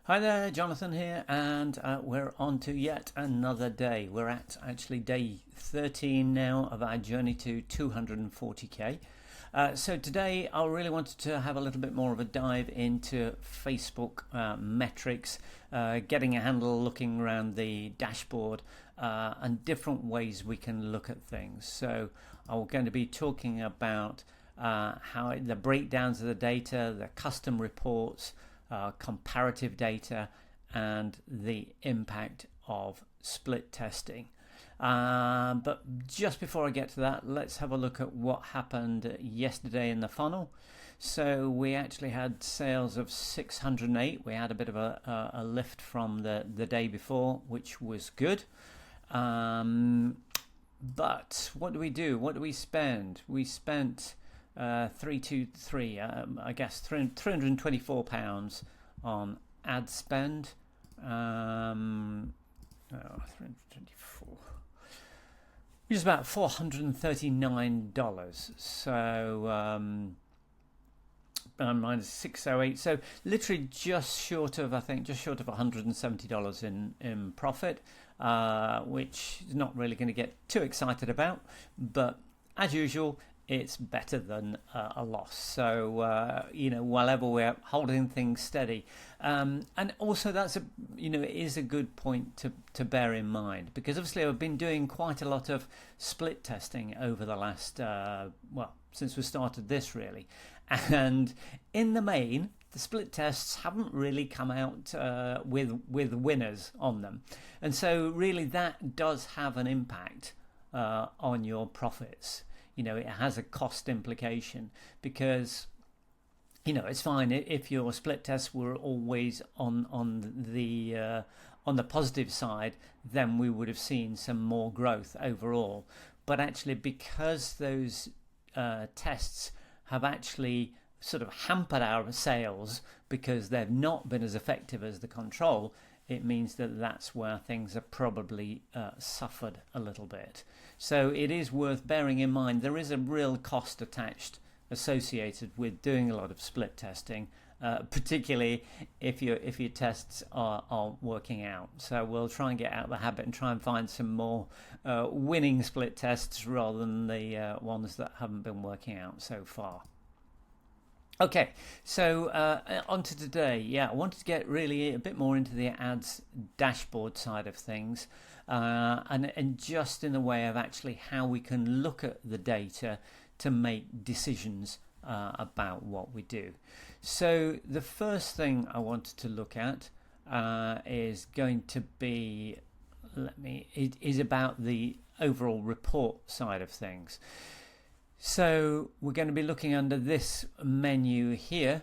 Hi there, Jonathan here, and we're on to yet another day. We're at actually day 13 now of our journey to 240k. So today I really wanted to have a little bit more of a dive into Facebook metrics, getting a handle, looking around the dashboard, and different ways we can look at things. So I'm going to be talking about how the breakdowns of the data, the custom reports, comparative data, and the impact of split testing. But just before I get to that, let's have a look at what happened yesterday in the funnel. So we actually had sales of 608. We had a bit of a lift from the day before, which was good. But what do we do? What do we spend? We spent 323, I guess £324 on ad spend. 324, which is about $439. So minus 608, so literally just short of $170 in profit, which is not really going to get too excited about, but as usual, it's better than a loss. So whenever we're holding things steady, and also that's it is a good point to bear in mind, because obviously I've been doing quite a lot of split testing over the last since we started this, really, and in the main the split tests haven't really come out with winners on them, and so really that does have an impact on your profits. It has a cost implication, because it's fine if your split tests were always on the positive side, then we would have seen some more growth overall. But actually, because those tests have actually sort of hampered our sales because they've not been as effective as the control, it means that that's where things have probably suffered a little bit. So it is worth bearing in mind there is a real cost associated with doing a lot of split testing, particularly if your tests aren't working out. So we'll try and get out of the habit and try and find some more winning split tests rather than the ones that haven't been working out so far. Okay, so on to today. I wanted to get really a bit more into the ads dashboard side of things, and just in the way of actually how we can look at the data to make decisions about what we do. So the first thing I wanted to look at is going to be is about the overall report side of things. So we're going to be looking under this menu here,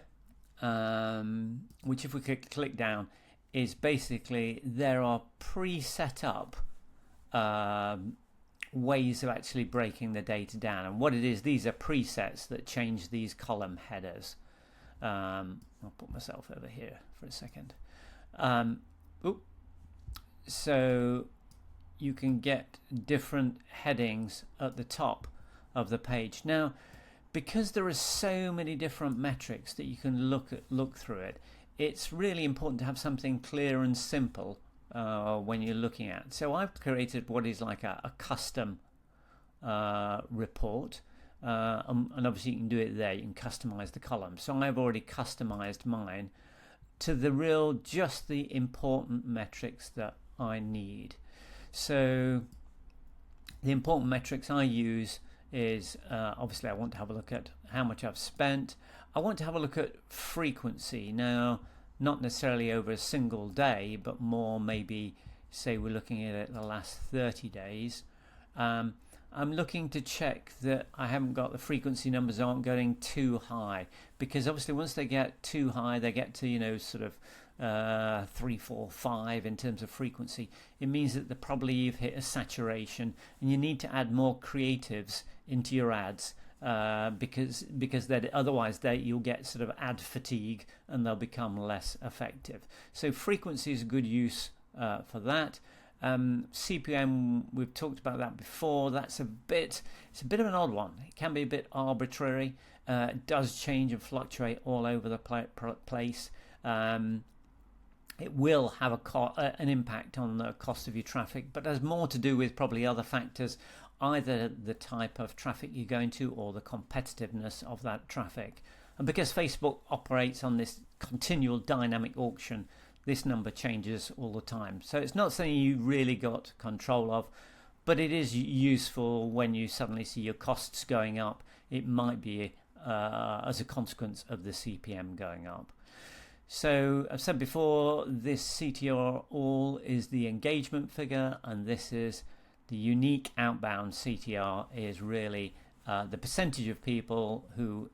which if we could click down, is basically there are pre-set up ways of actually breaking the data down. And what it is, these are presets that change these column headers. I'll put myself over here for a second. So you can get different headings at the top of the page. Now, because there are so many different metrics that you can look through it, it's really important to have something clear and simple when you're looking at. So I've created what is like a custom report, and obviously you can do it there. You can customize the columns. So I've already customized mine to just the important metrics that I need. So the important metrics I use is obviously I want to have a look at how much I've spent. I want to have a look at frequency. Now, not necessarily over a single day, but more maybe, say we're looking at it the last 30 days. I'm looking to check that I haven't got the frequency numbers aren't going too high, because obviously once they get too high, they get to sort of 3, 4, 5 in terms of frequency. It means that probably you've hit a saturation, and you need to add more creatives into your ads, because otherwise you'll get sort of ad fatigue and they'll become less effective. So frequency is a good use for that. CPM, we've talked about that before. It's a bit of an odd one. It can be a bit arbitrary. It does change and fluctuate all over the place. it will have an impact on the cost of your traffic, but has more to do with probably other factors, either the type of traffic you're going to or the competitiveness of that traffic. And because Facebook operates on this continual dynamic auction, this number changes all the time. So it's not something you really got control of, but it is useful when you suddenly see your costs going up. It might be as a consequence of the CPM going up. So I've said before, this CTR All is the engagement figure, and this is the unique outbound CTR is really the percentage of people who,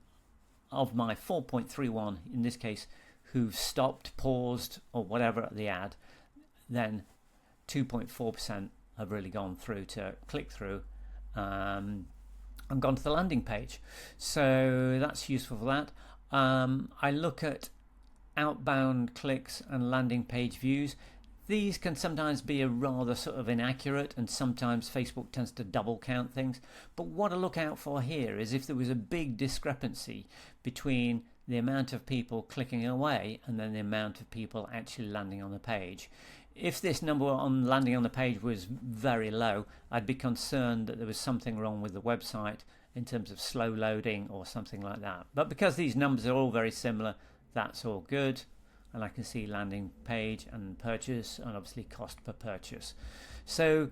of my 4.31 in this case, who've stopped, paused, or whatever at the ad, then 2.4% have really gone through to click through and gone to the landing page. So that's useful for that. I look at outbound clicks and landing page views. These can sometimes be a rather sort of inaccurate, and sometimes Facebook tends to double count things. But what to look out for here is if there was a big discrepancy between the amount of people clicking away and then the amount of people actually landing on the page. If this number on landing on the page was very low, I'd be concerned that there was something wrong with the website in terms of slow loading or something like that. But because these numbers are all very similar, that's all good. And I can see landing page and purchase and obviously cost per purchase. So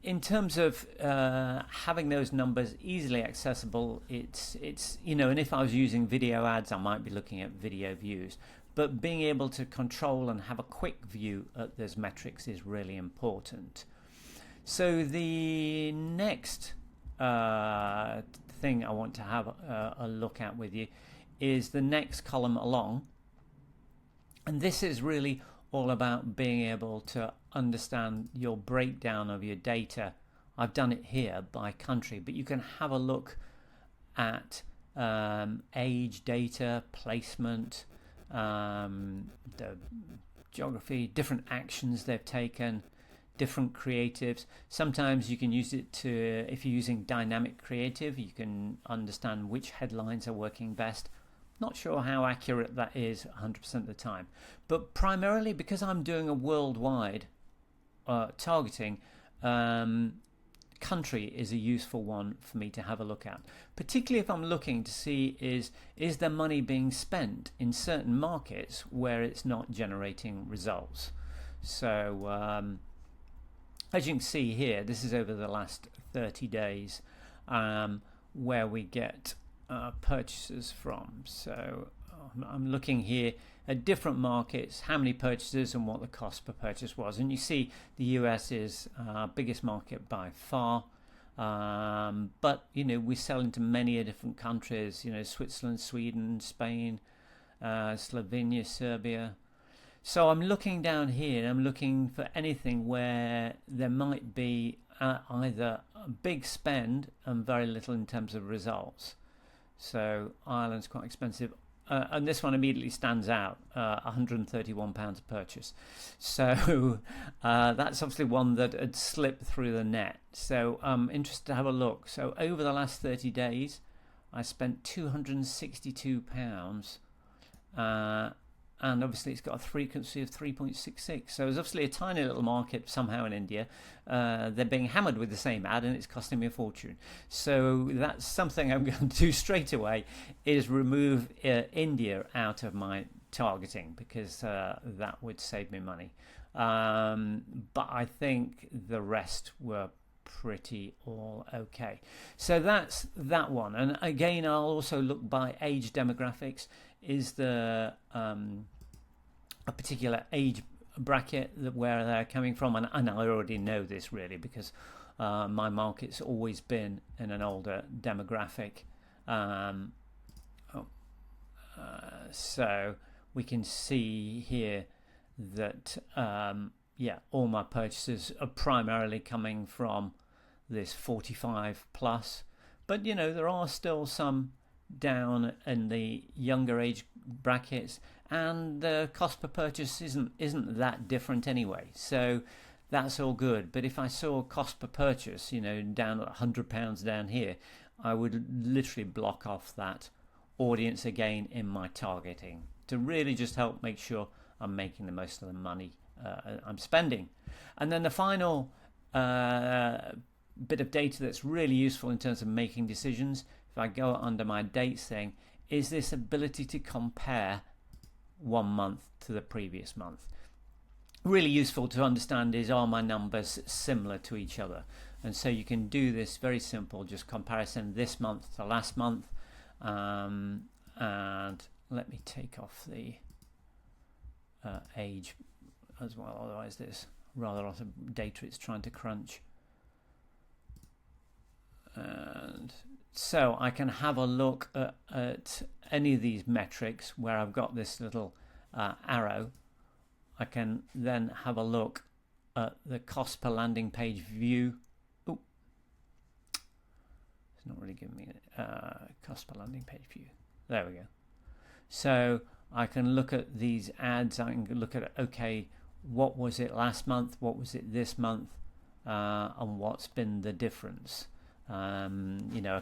in terms of having those numbers easily accessible, it's and if I was using video ads, I might be looking at video views. But being able to control and have a quick view at those metrics is really important. So the next thing I want to have a look at with you is the next column along. And this is really all about being able to understand your breakdown of your data. I've done it here by country, but you can have a look at age data, placement, the geography, different actions they've taken, different creatives. Sometimes you can use it to, if you're using dynamic creative, you can understand which headlines are working best. Not sure how accurate that is 100% of the time, but primarily because I'm doing a worldwide targeting, country is a useful one for me to have a look at, particularly if I'm looking to see is there money being spent in certain markets where it's not generating results. So as you can see here, this is over the last 30 days where we get purchases from. So I'm looking here at different markets, how many purchases and what the cost per purchase was, and you see the US is our biggest market by far, but we sell into many different countries, Switzerland, Sweden, Spain, Slovenia, Serbia. So I'm looking down here and I'm looking for anything where there might be either a big spend and very little in terms of results. So Ireland's quite expensive, and this one immediately stands out, £131 a purchase. So that's obviously one that had slipped through the net. So I'm interested to have a look. So over the last 30 days, I spent £262, and obviously it's got a frequency of 3.66. So it's obviously a tiny little market somehow in India. They're being hammered with the same ad and it's costing me a fortune. So that's something I'm going to do straight away, is remove India out of my targeting, because that would save me money. But I think the rest were pretty all okay. So that's that one. And again, I'll also look by age demographics. Is the a particular age bracket where they're coming from, and I already know this really because my market's always been in an older demographic. So we can see here that all my purchases are primarily coming from this 45 plus, but there are still some down in the younger age brackets, and the cost per purchase isn't that different anyway, so that's all good. But if I saw cost per purchase down at £100 down here, I would literally block off that audience again in my targeting to really just help make sure I'm making the most of the money I'm spending. And then the final bit of data that's really useful in terms of making decisions, if I go under my dates thing, is this ability to compare one month to the previous month. Really useful to understand is, are my numbers similar to each other? And so you can do this very simple, just comparison this month to last month. And let me take off the age as well, otherwise there's rather a lot of data it's trying to crunch. And so I can have a look at any of these metrics where I've got this little arrow. I can then have a look at the cost per landing page view. Oh, it's not really giving me cost per landing page view. There we go. So I can look at these ads. I can look at, okay, what was it last month? What was it this month? And what's been the difference? I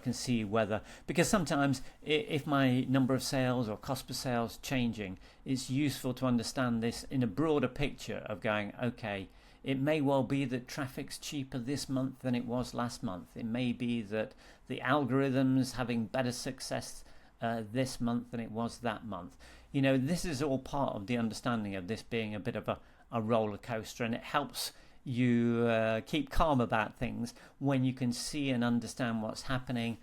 can see whether, because sometimes if my number of sales or cost per sales changing, it's useful to understand this in a broader picture of going, okay, it may well be that traffic's cheaper this month than it was last month. It may be that the algorithm's having better success this month than it was that month. This is all part of the understanding of this being a bit of a roller coaster, and it helps you keep calm about things when you can see and understand what's happening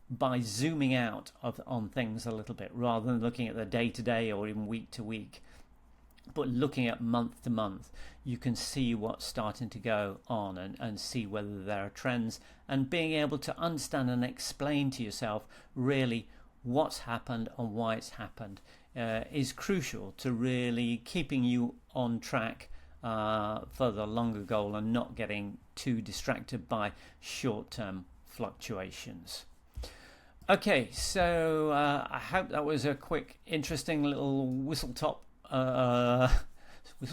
by zooming out on things a little bit, rather than looking at the day to day or even week to week, but looking at month to month. You can see what's starting to go on and see whether there are trends, and being able to understand and explain to yourself really what's happened and why it's happened is crucial to really keeping you on track for the longer goal and not getting too distracted by short-term fluctuations. Okay, so I hope that was a quick, interesting little whistle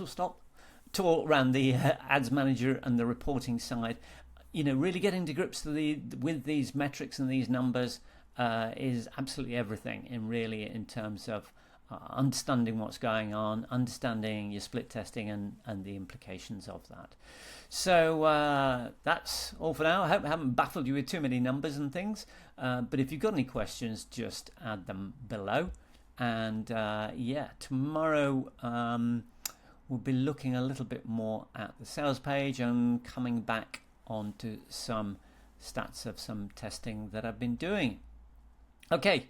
stop talk around the ads manager and the reporting side. Really getting to grips with these metrics and these numbers is absolutely everything in terms of understanding what's going on, understanding your split testing and the implications of that. So that's all for now. I hope I haven't baffled you with too many numbers and things, but if you've got any questions, just add them below. And tomorrow we'll be looking a little bit more at the sales page and coming back onto some stats of some testing that I've been doing. Okay,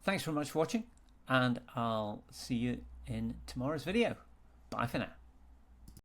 thanks very much for watching, and I'll see you in tomorrow's video. Bye for now.